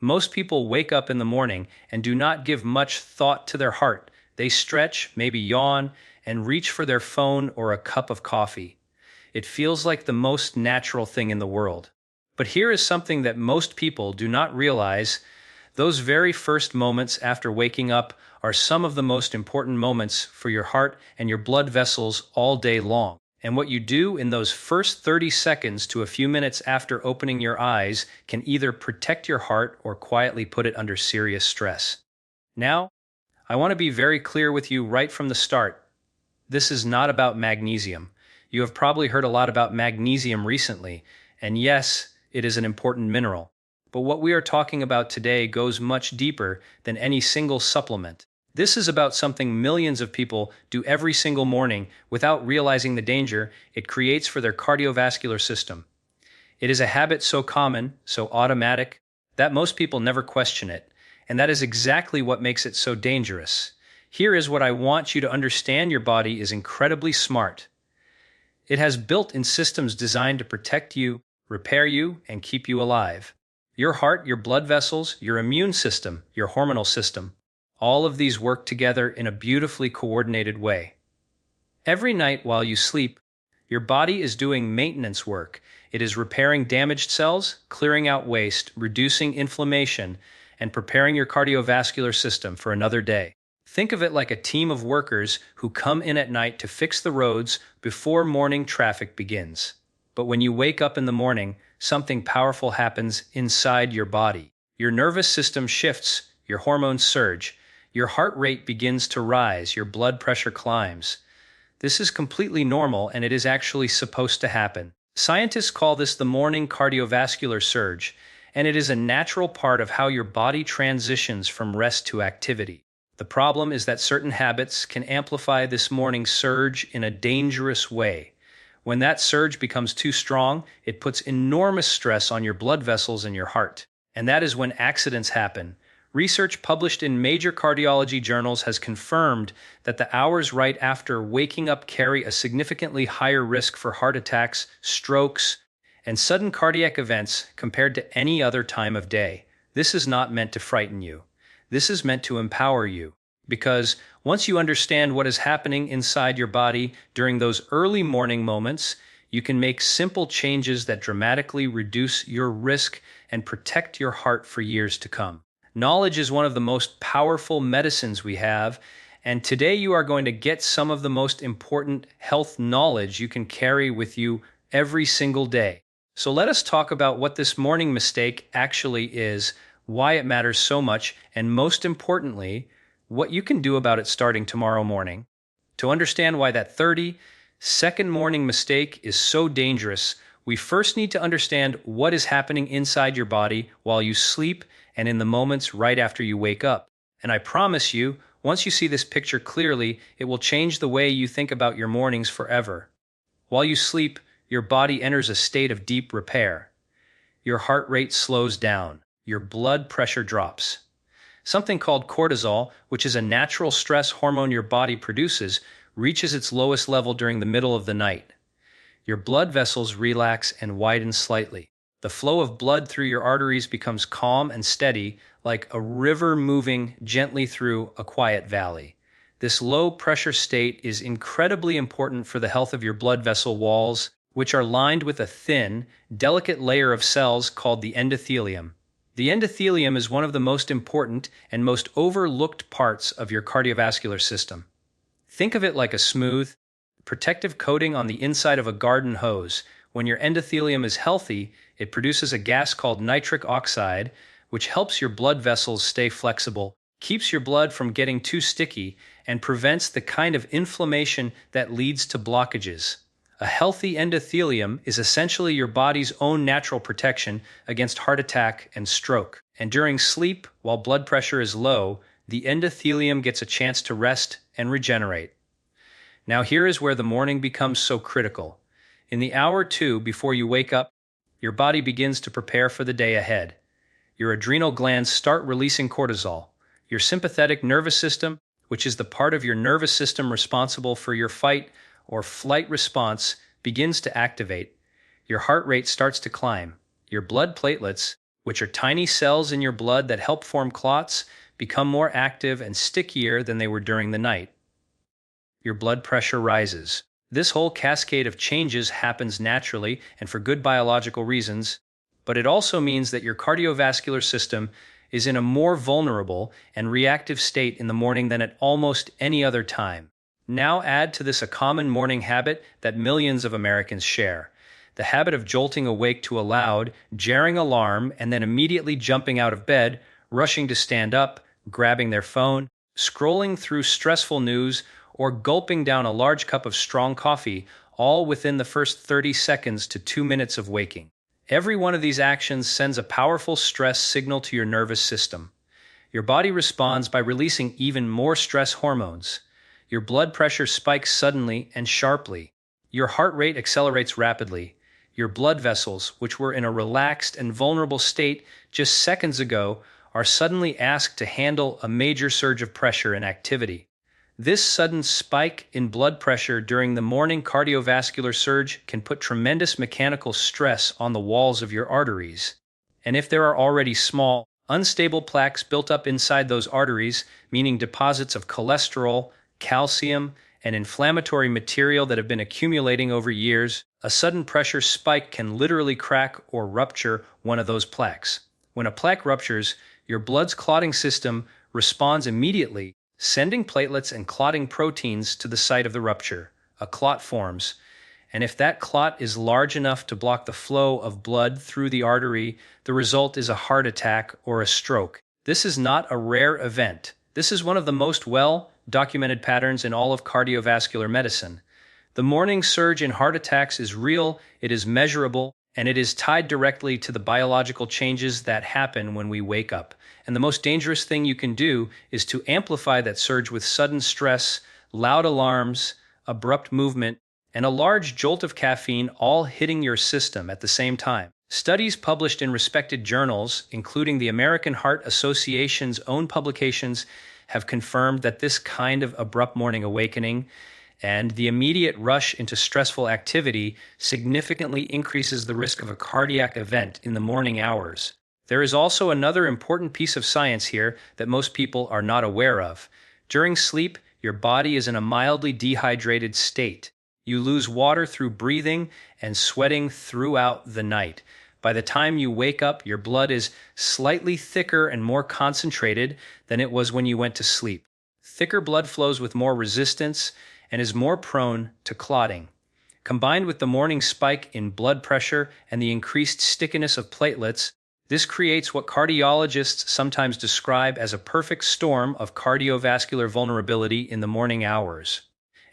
Most people wake up in the morning and do not give much thought to their heart. They stretch, maybe yawn, and reach for their phone or a cup of coffee. It feels like the most natural thing in the world. But here is something that most people do not realize. Those very first moments after waking up are some of the most important moments for your heart and your blood vessels all day long. And what you do in those first 30 seconds to a few minutes after opening your eyes can either protect your heart or quietly put it under serious stress. Now, I want to be very clear with you right from the start. This is not about magnesium. You have probably heard a lot about magnesium recently, and yes, it is an important mineral. But what we are talking about today goes much deeper than any single supplement. This is about something millions of people do every single morning without realizing the danger it creates for their cardiovascular system. It is a habit so common, so automatic, that most people never question it, and that is exactly what makes it so dangerous. Here is what I want you to understand: your body is incredibly smart. It has built-in systems designed to protect you, repair you, and keep you alive. Your heart, your blood vessels, your immune system, your hormonal system, all of these work together in a beautifully coordinated way. Every night while you sleep, your body is doing maintenance work. It is repairing damaged cells, clearing out waste, reducing inflammation, and preparing your cardiovascular system for another day. Think of it like a team of workers who come in at night to fix the roads before morning traffic begins. But when you wake up in the morning, something powerful happens inside your body. Your nervous system shifts, your hormones surge, your heart rate begins to rise, your blood pressure climbs. This is completely normal, and it is actually supposed to happen. Scientists call this the morning cardiovascular surge, and it is a natural part of how your body transitions from rest to activity. The problem is that certain habits can amplify this morning surge in a dangerous way. When that surge becomes too strong, it puts enormous stress on your blood vessels and your heart. And that is when accidents happen. Research published in major cardiology journals has confirmed that the hours right after waking up carry a significantly higher risk for heart attacks, strokes, and sudden cardiac events compared to any other time of day. This is not meant to frighten you. This is meant to empower you. Because once you understand what is happening inside your body during those early morning moments, you can make simple changes that dramatically reduce your risk and protect your heart for years to come. Knowledge is one of the most powerful medicines we have, and today you are going to get some of the most important health knowledge you can carry with you every single day. So let us talk about what this morning mistake actually is, why it matters so much, and most importantly, what you can do about it starting tomorrow morning. To understand why that 30-second morning mistake is so dangerous, we first need to understand what is happening inside your body while you sleep and in the moments right after you wake up. And I promise you, once you see this picture clearly, it will change the way you think about your mornings forever. While you sleep, your body enters a state of deep repair. Your heart rate slows down. Your blood pressure drops. Something called cortisol, which is a natural stress hormone your body produces, reaches its lowest level during the middle of the night. Your blood vessels relax and widen slightly. The flow of blood through your arteries becomes calm and steady, like a river moving gently through a quiet valley. This low-pressure state is incredibly important for the health of your blood vessel walls, which are lined with a thin, delicate layer of cells called the endothelium. The endothelium is one of the most important and most overlooked parts of your cardiovascular system. Think of it like a smooth, protective coating on the inside of a garden hose. When your endothelium is healthy, it produces a gas called nitric oxide, which helps your blood vessels stay flexible, keeps your blood from getting too sticky, and prevents the kind of inflammation that leads to blockages. A healthy endothelium is essentially your body's own natural protection against heart attack and stroke. And during sleep, while blood pressure is low, the endothelium gets a chance to rest and regenerate. Now here is where the morning becomes so critical. In the hour or two before you wake up, your body begins to prepare for the day ahead. Your adrenal glands start releasing cortisol. Your sympathetic nervous system, which is the part of your nervous system responsible for your fight or flight response, begins to activate. Your heart rate starts to climb. Your blood platelets, which are tiny cells in your blood that help form clots, become more active and stickier than they were during the night. Your blood pressure rises. This whole cascade of changes happens naturally and for good biological reasons, but it also means that your cardiovascular system is in a more vulnerable and reactive state in the morning than at almost any other time. Now add to this a common morning habit that millions of Americans share: the habit of jolting awake to a loud, jarring alarm and then immediately jumping out of bed, rushing to stand up, grabbing their phone, scrolling through stressful news, or gulping down a large cup of strong coffee, all within the first 30 seconds to 2 minutes of waking. Every one of these actions sends a powerful stress signal to your nervous system. Your body responds by releasing even more stress hormones. Your blood pressure spikes suddenly and sharply. Your heart rate accelerates rapidly. Your blood vessels, which were in a relaxed and vulnerable state just seconds ago, are suddenly asked to handle a major surge of pressure and activity. This sudden spike in blood pressure during the morning cardiovascular surge can put tremendous mechanical stress on the walls of your arteries. And if there are already small, unstable plaques built up inside those arteries, meaning deposits of cholesterol, calcium, and inflammatory material that have been accumulating over years, a sudden pressure spike can literally crack or rupture one of those plaques. When a plaque ruptures, your blood's clotting system responds immediately, sending platelets and clotting proteins to the site of the rupture. A clot forms, and if that clot is large enough to block the flow of blood through the artery, the result is a heart attack or a stroke. This is not a rare event. This is one of the most well-documented patterns in all of cardiovascular medicine. The morning surge in heart attacks is real, it is measurable, and it is tied directly to the biological changes that happen when we wake up. And the most dangerous thing you can do is to amplify that surge with sudden stress, loud alarms, abrupt movement, and a large jolt of caffeine all hitting your system at the same time. Studies published in respected journals, including the American Heart Association's own publications, have confirmed that this kind of abrupt morning awakening and the immediate rush into stressful activity significantly increases the risk of a cardiac event in the morning hours. There is also another important piece of science here that most people are not aware of. During sleep, your body is in a mildly dehydrated state. You lose water through breathing and sweating throughout the night. By the time you wake up, your blood is slightly thicker and more concentrated than it was when you went to sleep. Thicker blood flows with more resistance and is more prone to clotting. Combined with the morning spike in blood pressure and the increased stickiness of platelets, this creates what cardiologists sometimes describe as a perfect storm of cardiovascular vulnerability in the morning hours.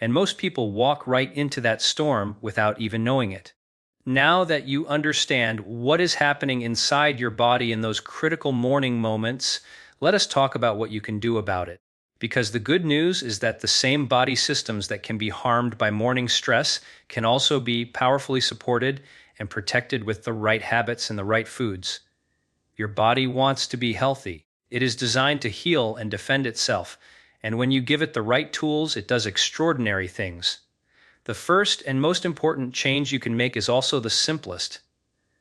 And most people walk right into that storm without even knowing it. Now that you understand what is happening inside your body in those critical morning moments, let us talk about what you can do about it. Because the good news is that the same body systems that can be harmed by morning stress can also be powerfully supported and protected with the right habits and the right foods. Your body wants to be healthy. It is designed to heal and defend itself, and when you give it the right tools, it does extraordinary things. The first and most important change you can make is also the simplest.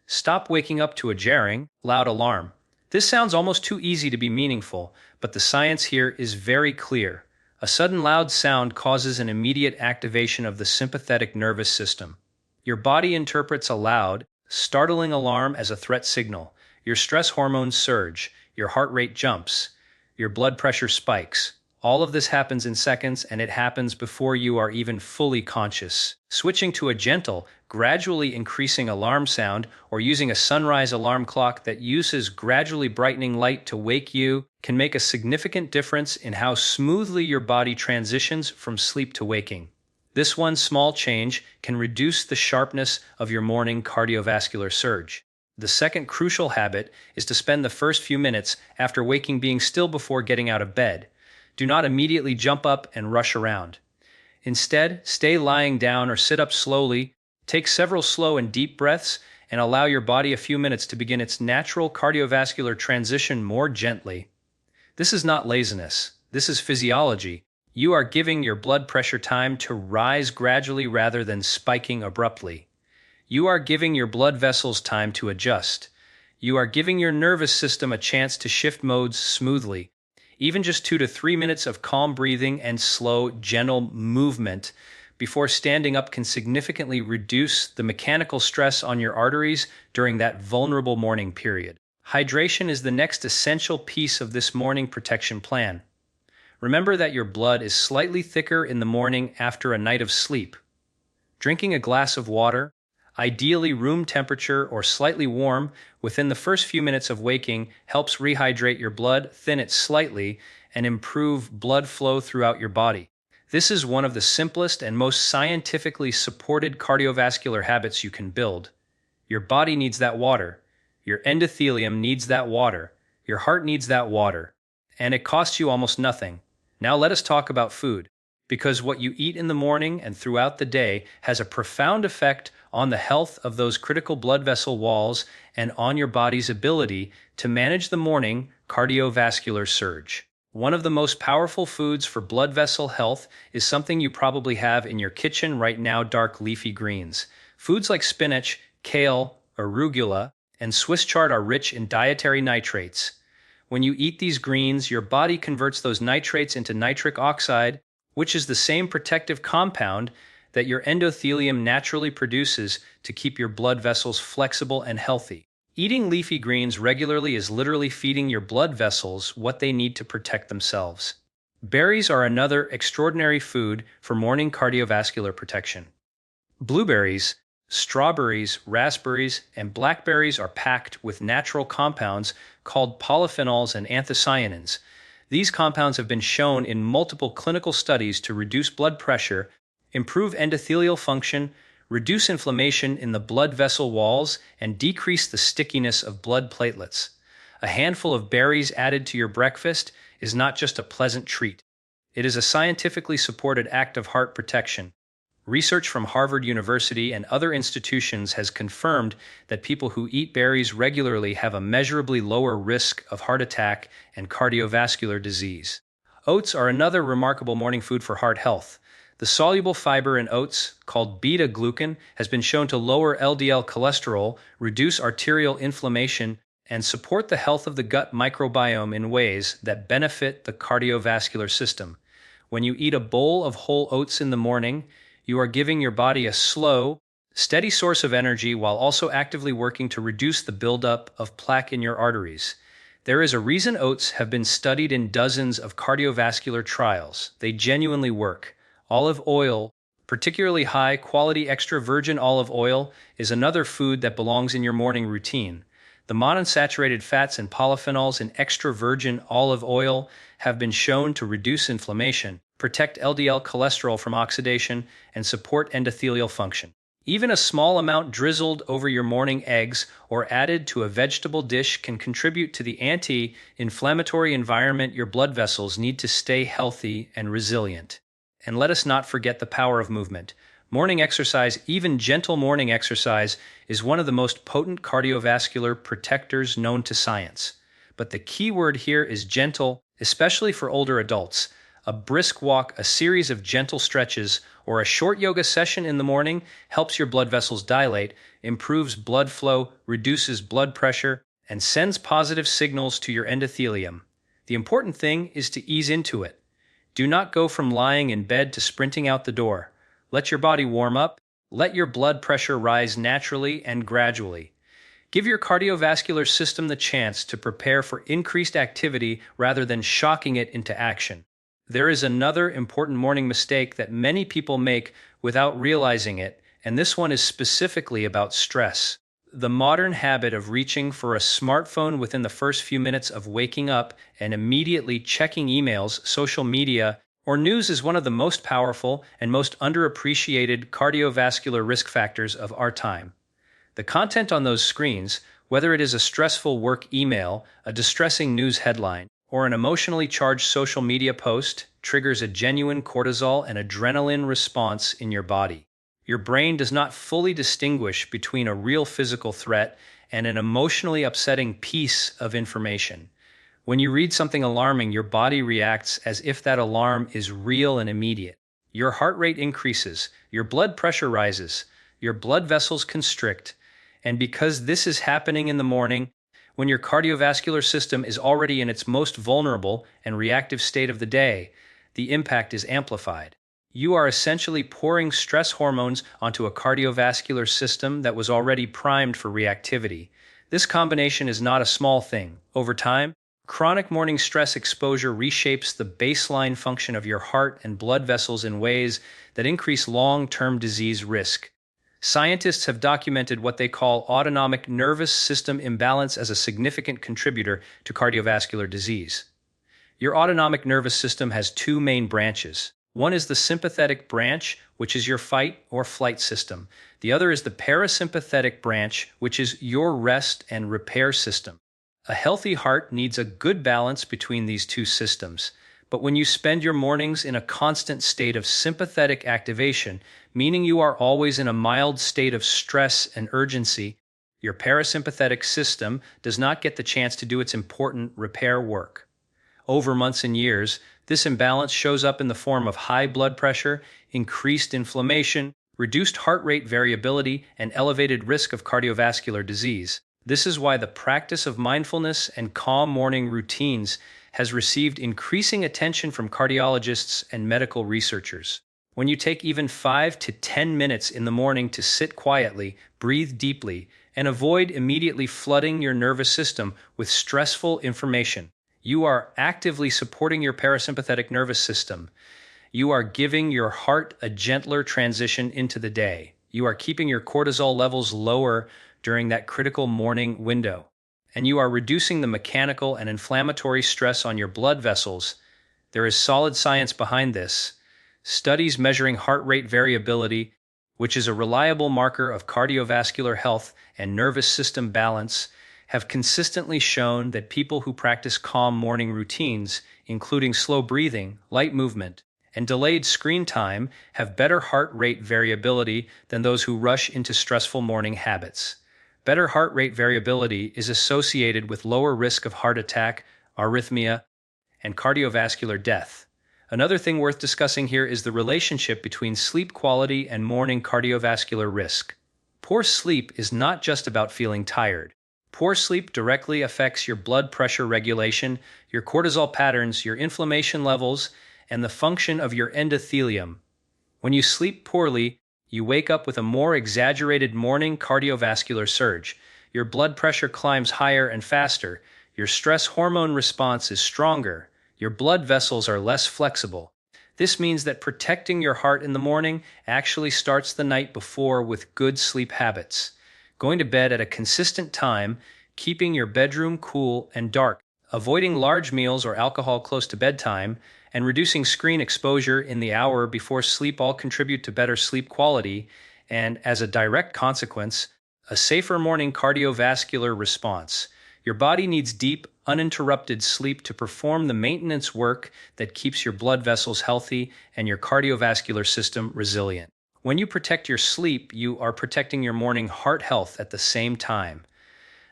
Stop waking up to a jarring, loud alarm. This sounds almost too easy to be meaningful, but the science here is very clear. A sudden loud sound causes an immediate activation of the sympathetic nervous system. Your body interprets a loud, startling alarm as a threat signal. Your stress hormones surge, your heart rate jumps, your blood pressure spikes. All of this happens in seconds, and it happens before you are even fully conscious. Switching to a gentle, gradually increasing alarm sound, or using a sunrise alarm clock that uses gradually brightening light to wake you, can make a significant difference in how smoothly your body transitions from sleep to waking. This one small change can reduce the sharpness of your morning cardiovascular surge. The second crucial habit is to spend the first few minutes after waking being still before getting out of bed. Do not immediately jump up and rush around. Instead, stay lying down or sit up slowly, take several slow and deep breaths, and allow your body a few minutes to begin its natural cardiovascular transition more gently. This is not laziness. This is physiology. You are giving your blood pressure time to rise gradually rather than spiking abruptly. You are giving your blood vessels time to adjust. You are giving your nervous system a chance to shift modes smoothly. Even just 2 to 3 minutes of calm breathing and slow, gentle movement before standing up can significantly reduce the mechanical stress on your arteries during that vulnerable morning period. Hydration is the next essential piece of this morning protection plan. Remember that your blood is slightly thicker in the morning after a night of sleep. Drinking a glass of water, ideally room temperature or slightly warm, within the first few minutes of waking helps rehydrate your blood, thin it slightly, and improve blood flow throughout your body. This is one of the simplest and most scientifically supported cardiovascular habits you can build. Your body needs that water. Your endothelium needs that water. Your heart needs that water. And it costs you almost nothing. Now let us talk about food, because what you eat in the morning and throughout the day has a profound effect on the health of those critical blood vessel walls and on your body's ability to manage the morning cardiovascular surge. One of the most powerful foods for blood vessel health is something you probably have in your kitchen right now: dark leafy greens. Foods like spinach, kale, arugula, and Swiss chard are rich in dietary nitrates. When you eat these greens, your body converts those nitrates into nitric oxide, which is the same protective compound that your endothelium naturally produces to keep your blood vessels flexible and healthy. Eating leafy greens regularly is literally feeding your blood vessels what they need to protect themselves. Berries are another extraordinary food for morning cardiovascular protection. Blueberries, strawberries, raspberries, and blackberries are packed with natural compounds called polyphenols and anthocyanins. These compounds have been shown in multiple clinical studies to reduce blood pressure, improve endothelial function, reduce inflammation in the blood vessel walls, and decrease the stickiness of blood platelets. A handful of berries added to your breakfast is not just a pleasant treat. It is a scientifically supported act of heart protection. Research from Harvard University and other institutions has confirmed that people who eat berries regularly have a measurably lower risk of heart attack and cardiovascular disease. Oats are another remarkable morning food for heart health. The soluble fiber in oats, called beta-glucan, has been shown to lower LDL cholesterol, reduce arterial inflammation, and support the health of the gut microbiome in ways that benefit the cardiovascular system. When you eat a bowl of whole oats in the morning, you are giving your body a slow, steady source of energy while also actively working to reduce the buildup of plaque in your arteries. There is a reason oats have been studied in dozens of cardiovascular trials. They genuinely work. Olive oil, particularly high-quality extra virgin olive oil, is another food that belongs in your morning routine. The monounsaturated fats and polyphenols in extra virgin olive oil have been shown to reduce inflammation, protect LDL cholesterol from oxidation, and support endothelial function. Even a small amount drizzled over your morning eggs or added to a vegetable dish can contribute to the anti-inflammatory environment your blood vessels need to stay healthy and resilient. And let us not forget the power of movement. Morning exercise, even gentle morning exercise, is one of the most potent cardiovascular protectors known to science. But the key word here is gentle, especially for older adults. A brisk walk, a series of gentle stretches, or a short yoga session in the morning helps your blood vessels dilate, improves blood flow, reduces blood pressure, and sends positive signals to your endothelium. The important thing is to ease into it. Do not go from lying in bed to sprinting out the door. Let your body warm up. Let your blood pressure rise naturally and gradually. Give your cardiovascular system the chance to prepare for increased activity rather than shocking it into action. There is another important morning mistake that many people make without realizing it, and this one is specifically about stress. The modern habit of reaching for a smartphone within the first few minutes of waking up and immediately checking emails, social media, or news is one of the most powerful and most underappreciated cardiovascular risk factors of our time. The content on those screens, whether it is a stressful work email, a distressing news headline, or an emotionally charged social media post, triggers a genuine cortisol and adrenaline response in your body. Your brain does not fully distinguish between a real physical threat and an emotionally upsetting piece of information. When you read something alarming, your body reacts as if that alarm is real and immediate. Your heart rate increases, your blood pressure rises, your blood vessels constrict, and because this is happening in the morning, When your cardiovascular system is already in its most vulnerable and reactive state of the day, the impact is amplified. You are essentially pouring stress hormones onto a cardiovascular system that was already primed for reactivity. This combination is not a small thing. Over time, chronic morning stress exposure reshapes the baseline function of your heart and blood vessels in ways that increase long-term disease risk. Scientists have documented what they call autonomic nervous system imbalance as a significant contributor to cardiovascular disease. Your autonomic nervous system has two main branches. One is the sympathetic branch, which is your fight or flight system. The other is the parasympathetic branch, which is your rest and repair system. A healthy heart needs a good balance between these two systems. But when you spend your mornings in a constant state of sympathetic activation, meaning you are always in a mild state of stress and urgency, your parasympathetic system does not get the chance to do its important repair work. Over months and years, this imbalance shows up in the form of high blood pressure, increased inflammation, reduced heart rate variability, and elevated risk of cardiovascular disease. This is why the practice of mindfulness and calm morning routines has received increasing attention from cardiologists and medical researchers. When you take even 5 to 10 minutes in the morning to sit quietly, breathe deeply, and avoid immediately flooding your nervous system with stressful information, you are actively supporting your parasympathetic nervous system. You are giving your heart a gentler transition into the day. You are keeping your cortisol levels lower during that critical morning window. And you are reducing the mechanical and inflammatory stress on your blood vessels. There is solid science behind this. Studies measuring heart rate variability, which is a reliable marker of cardiovascular health and nervous system balance, have consistently shown that people who practice calm morning routines, including slow breathing, light movement, and delayed screen time, have better heart rate variability than those who rush into stressful morning habits. Better heart rate variability is associated with lower risk of heart attack, arrhythmia, and cardiovascular death. Another thing worth discussing here is the relationship between sleep quality and morning cardiovascular risk. Poor sleep is not just about feeling tired. Poor sleep directly affects your blood pressure regulation, your cortisol patterns, your inflammation levels, and the function of your endothelium. When you sleep poorly, you wake up with a more exaggerated morning cardiovascular surge. Your blood pressure climbs higher and faster. Your stress hormone response is stronger. Your blood vessels are less flexible. This means that protecting your heart in the morning actually starts the night before with good sleep habits. Going to bed at a consistent time, keeping your bedroom cool and dark, avoiding large meals or alcohol close to bedtime, and reducing screen exposure in the hour before sleep all contribute to better sleep quality and, as a direct consequence, a safer morning cardiovascular response. Your body needs deep, uninterrupted sleep to perform the maintenance work that keeps your blood vessels healthy and your cardiovascular system resilient. When you protect your sleep, you are protecting your morning heart health at the same time.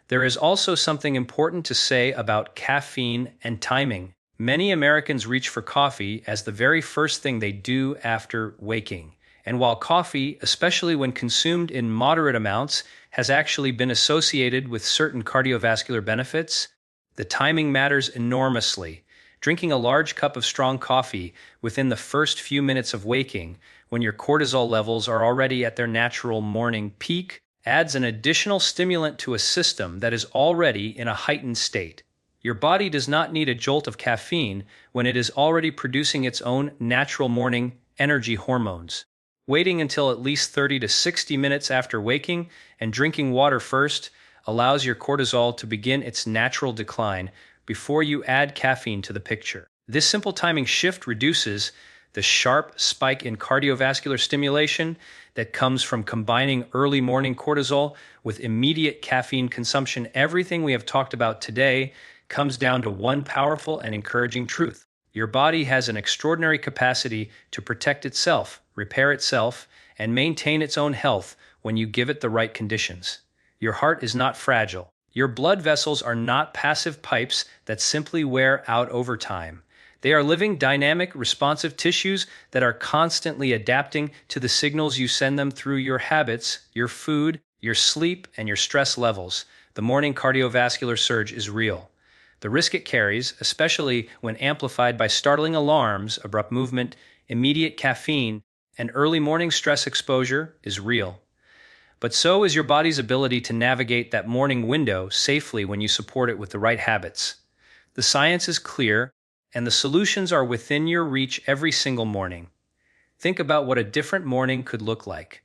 There is also something important to say about caffeine and timing. Many Americans reach for coffee as the very first thing they do after waking. And while coffee, especially when consumed in moderate amounts, has actually been associated with certain cardiovascular benefits, the timing matters enormously. Drinking a large cup of strong coffee within the first few minutes of waking, when your cortisol levels are already at their natural morning peak, adds an additional stimulant to a system that is already in a heightened state. Your body does not need a jolt of caffeine when it is already producing its own natural morning energy hormones. Waiting until at least 30 to 60 minutes after waking and drinking water first allows your cortisol to begin its natural decline before you add caffeine to the picture. This simple timing shift reduces the sharp spike in cardiovascular stimulation that comes from combining early morning cortisol with immediate caffeine consumption. Everything we have talked about today comes down to one powerful and encouraging truth. Your body has an extraordinary capacity to protect itself, repair itself, and maintain its own health when you give it the right conditions. Your heart is not fragile. Your blood vessels are not passive pipes that simply wear out over time. They are living, dynamic, responsive tissues that are constantly adapting to the signals you send them through your habits, your food, your sleep, and your stress levels. the morning cardiovascular surge is real. The risk it carries, especially when amplified by startling alarms, abrupt movement, immediate caffeine, and early morning stress exposure, is real. But so is your body's ability to navigate that morning window safely when you support it with the right habits. The science is clear, and the solutions are within your reach every single morning. Think about what a different morning could look like.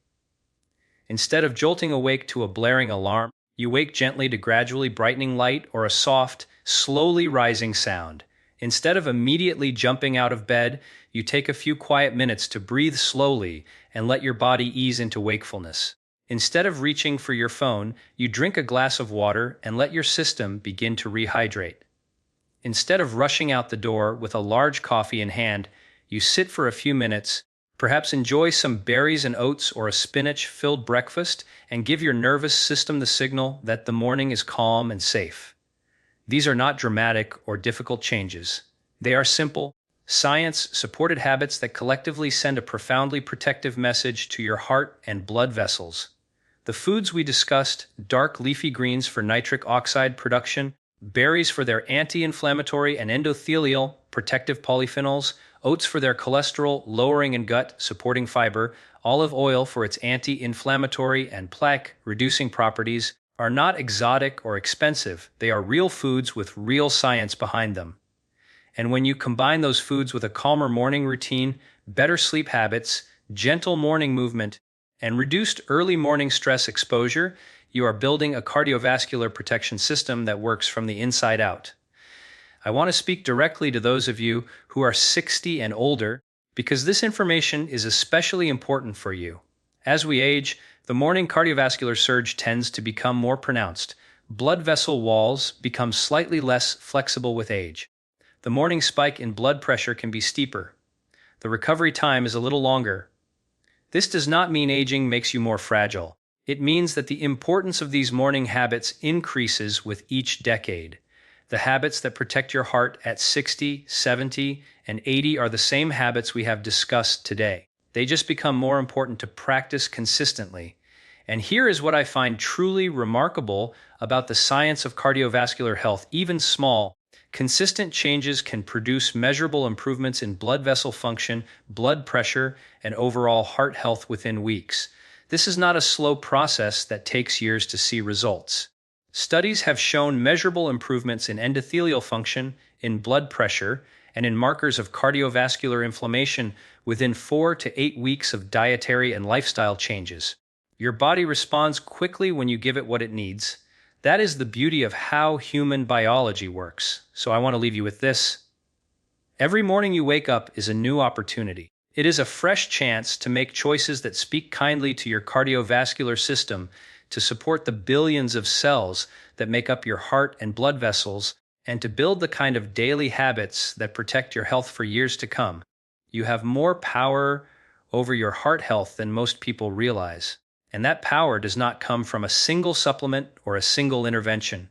Instead of jolting awake to a blaring alarm, you wake gently to gradually brightening light or a soft, slowly rising sound. Instead of immediately jumping out of bed, you take a few quiet minutes to breathe slowly and let your body ease into wakefulness. Instead of reaching for your phone, you drink a glass of water and let your system begin to rehydrate. Instead of rushing out the door with a large coffee in hand, you sit for a few minutes, perhaps enjoy some berries and oats or a spinach-filled breakfast, and give your nervous system the signal that the morning is calm and safe. These are not dramatic or difficult changes. They are simple, science-supported habits that collectively send a profoundly protective message to your heart and blood vessels. The foods we discussed, dark leafy greens for nitric oxide production, berries for their anti-inflammatory and endothelial protective polyphenols, oats for their cholesterol-lowering and gut-supporting fiber, olive oil for its anti-inflammatory and plaque-reducing properties, are not exotic or expensive. They are real foods with real science behind them. And when you combine those foods with a calmer morning routine, better sleep habits, gentle morning movement, and reduced early morning stress exposure, you are building a cardiovascular protection system that works from the inside out. I want to speak directly to those of you who are 60 and older because this information is especially important for you. As we age, the morning cardiovascular surge tends to become more pronounced. Blood vessel walls become slightly less flexible with age. The morning spike in blood pressure can be steeper. The recovery time is a little longer. This does not mean aging makes you more fragile. It means that the importance of these morning habits increases with each decade. The habits that protect your heart at 60, 70, and 80 are the same habits we have discussed today. They just become more important to practice consistently. And here is what I find truly remarkable about the science of cardiovascular health. Even small, consistent changes can produce measurable improvements in blood vessel function, blood pressure, and overall heart health within weeks. This is not a slow process that takes years to see results. Studies have shown measurable improvements in endothelial function, in blood pressure, and in markers of cardiovascular inflammation within 4 to 8 weeks of dietary and lifestyle changes. Your body responds quickly when you give it what it needs. That is the beauty of how human biology works. So I want to leave you with this. Every morning you wake up is a new opportunity. It is a fresh chance to make choices that speak kindly to your cardiovascular system, to support the billions of cells that make up your heart and blood vessels, and to build the kind of daily habits that protect your health for years to come. You have more power over your heart health than most people realize. And that power does not come from a single supplement or a single intervention.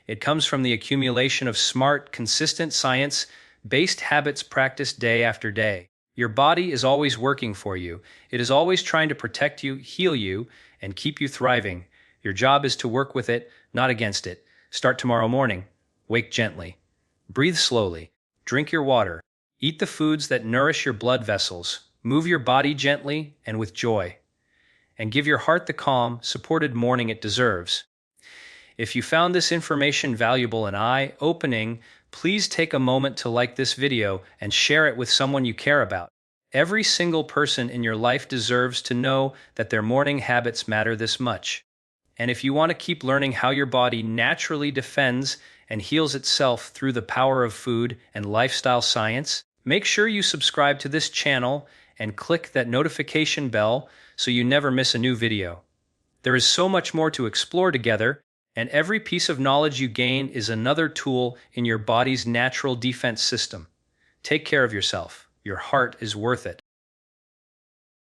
It comes from the accumulation of smart, consistent science-based habits practiced day after day. Your body is always working for you. It is always trying to protect you, heal you, and keep you thriving. Your job is to work with it, not against it. Start tomorrow morning. Wake gently. Breathe slowly. Drink your water. Eat the foods that nourish your blood vessels. Move your body gently and with joy. And give your heart the calm, supported morning it deserves. If you found this information valuable and eye-opening, please take a moment to like this video and share it with someone you care about. Every single person in your life deserves to know that their morning habits matter this much. And if you want to keep learning how your body naturally defends and heals itself through the power of food and lifestyle science, make sure you subscribe to this channel and click that notification bell so you never miss a new video. There is so much more to explore together, and every piece of knowledge you gain is another tool in your body's natural defense system. Take care of yourself. Your heart is worth it.